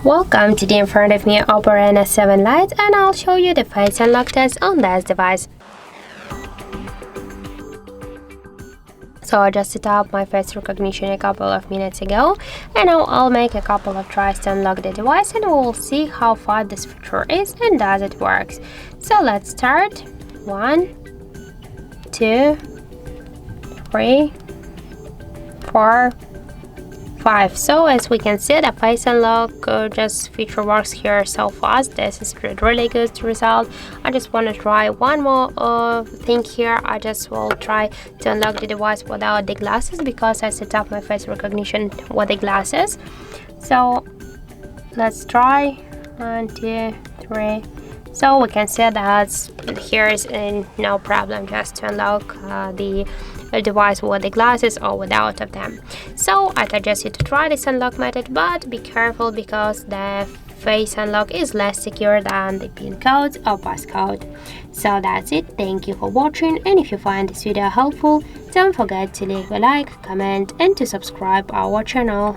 Welcome. Today in front of me Oppo Reno 7 Lite, and I'll show you the face unlock test on this device. So I just set up my face recognition a couple of minutes ago, and now I'll make a couple of tries to unlock the device, and we'll see how fast this feature is and does it works. So let's start. 1, 2, 3, 4, 5. So as we can see, the face unlock just feature works here so fast. This is really good result. I just want to try one more thing here. I just will try to unlock the device without the glasses because I set up my face recognition with the glasses. So let's try. 1, 2, 3. So we can see that here is no problem just to unlock the device with the glasses or without of them. So I suggest you to try this unlock method, but be careful because the face unlock is less secure than the PIN code or passcode. So that's it. Thank you for watching, and if you find this video helpful, don't forget to leave a like, comment and to subscribe our channel.